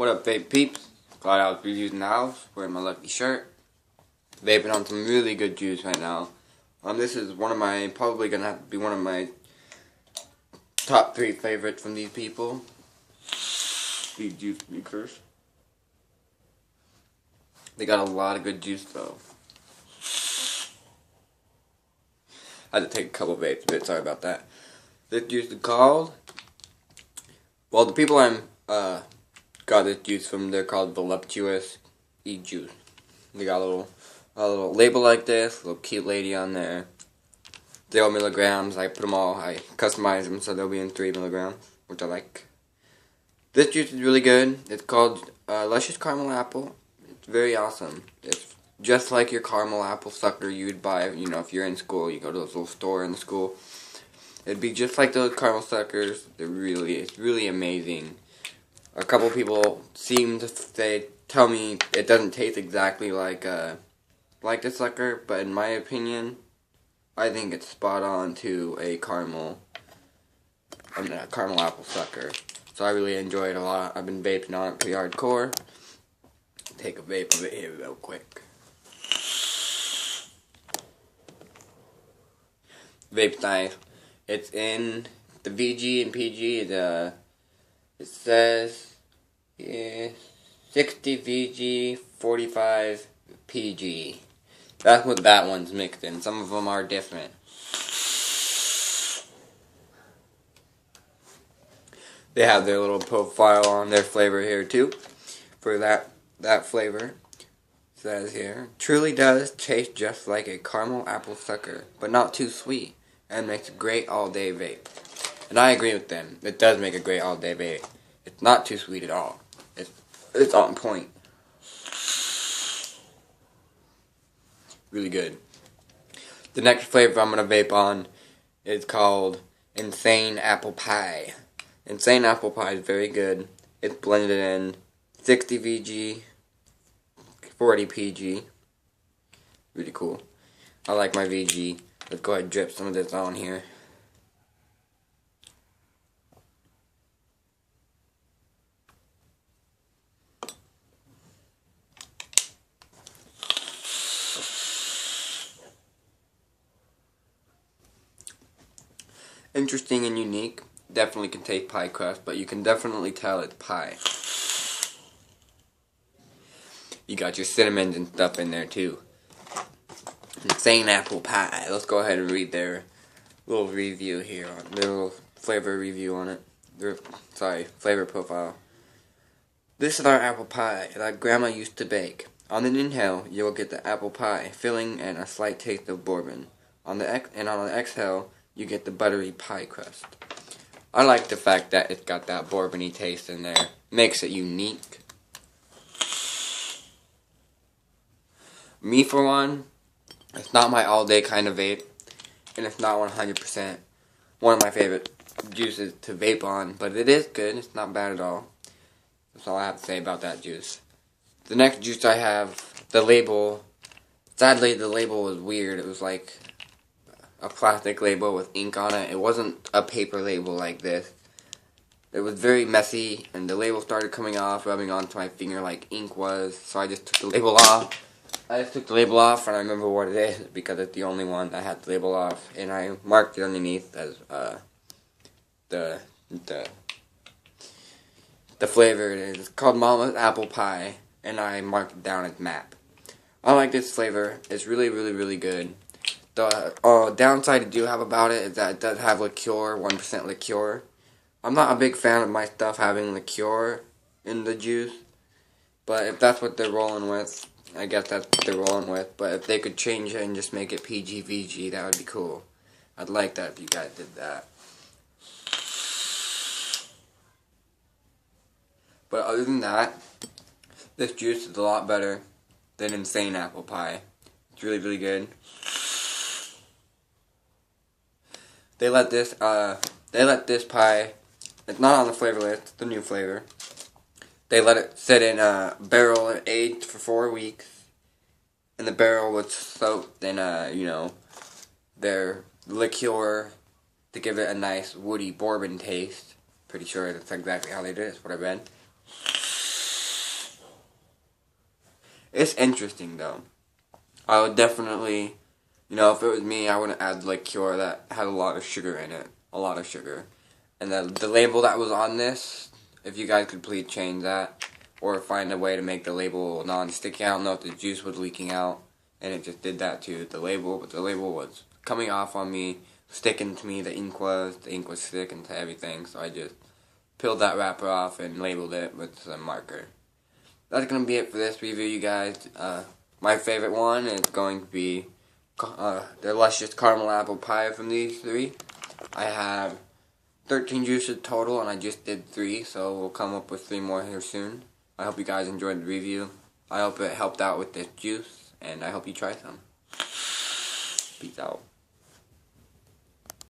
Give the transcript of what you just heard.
What up, Vape peeps? Glad I was using the house, wearing my lucky shirt. Vaping on some really good juice right now. This is probably gonna have to be one of my top 3 favorites from these people. These juice makers. They got a lot of good juice though. I had to take a couple vapes, but sorry about that. This juice is called, well, the people got this juice from, they're called Voluptuous Ejuice. They got a little label like this, a little cute lady on there. 0 milligrams. I customize them so they'll be in 3 milligrams, which I like. This juice is really good. It's called Luscious Caramel Apple. It's very awesome. It's just like your caramel apple sucker you'd buy, if you're in school, you go to those little store in the school. It'd be just like those caramel suckers. It's really amazing. A couple people tell me it doesn't taste exactly like the sucker, but in my opinion, I think it's spot on to a caramel apple sucker. So I really enjoy it a lot. I've been vaping on it pretty hardcore. Take a vape of it here real quick. Vape's nice. It's in the VG and PG. It says 60 VG, 45 PG. That's what that one's mixed in. Some of them are different. They have their little profile on their flavor here too. For that flavor. It says here, truly does taste just like a caramel apple sucker, but not too sweet, and makes a great all-day vape. And I agree with them. It does make a great all-day vape. It's not too sweet at all. It's on point. Really good. The next flavor I'm going to vape on is called Insane Apple Pie. Insane Apple Pie is very good. It's blended in 60 VG, 40 PG. Really cool. I like my VG. Let's go ahead and drip some of this on here. Interesting and unique. Definitely can taste pie crust, but you can definitely tell it's pie. You got your cinnamons and stuff in there too. Insane Apple Pie. Let's go ahead and read their little review here, their little flavor review on it. Flavor profile. This is our apple pie that Grandma used to bake. On an inhale, you will get the apple pie filling and a slight taste of bourbon. On the exhale, you get the buttery pie crust. I like the fact that it's got that bourbony taste in there. Makes it unique. Me, for one, it's not my all-day kind of vape, and it's not 100% one of my favorite juices to vape on, but it is good. It's not bad at all. That's all I have to say about that juice. The next juice I have, the label, sadly the label was weird. It was like a plastic label with ink on it. It wasn't a paper label like this. It was very messy, and the label started coming off, rubbing onto my finger like ink was, so I just took the label off. And I remember what it is because it's the only one that had the label off, and I marked it underneath as the flavor it is. It's called Mama's Apple Pie, and I marked it down as MAP. I like this flavor. It's really, really, really good. The downside I do have about it is that it does have liqueur, 1% liqueur. I'm not a big fan of my stuff having liqueur in the juice, but if that's what they're rolling with, I guess that's what they're rolling with. But if they could change it and just make it PG-VG, that would be cool. I'd like that if you guys did that. But other than that, this juice is a lot better than Insane Apple Pie. It's really, really good. They let this pie, it's not on the flavor list, it's the new flavor. They let it sit in a barrel and aged for 4 weeks. And the barrel was soaked in, their liqueur to give it a nice woody bourbon taste. Pretty sure that's exactly how they did it, that's what I read. It's interesting though. I would definitely, you know, if it was me, I wouldn't add liqueur that had a lot of sugar in it. A lot of sugar. And the label that was on this, if you guys could please change that. Or find a way to make the label non-sticky. I don't know if the juice was leaking out. And it just did that to the label. But the label was coming off on me, sticking to me. The ink was sticking to everything. So I just peeled that wrapper off and labeled it with some marker. That's going to be it for this review, you guys. My favorite one is going to be the luscious caramel apple pie from these three. I have 13 juices total, and I just did 3, so we'll come up with 3 more here soon. I hope you guys enjoyed the review. I hope it helped out with this juice, and I hope you try some. Peace out.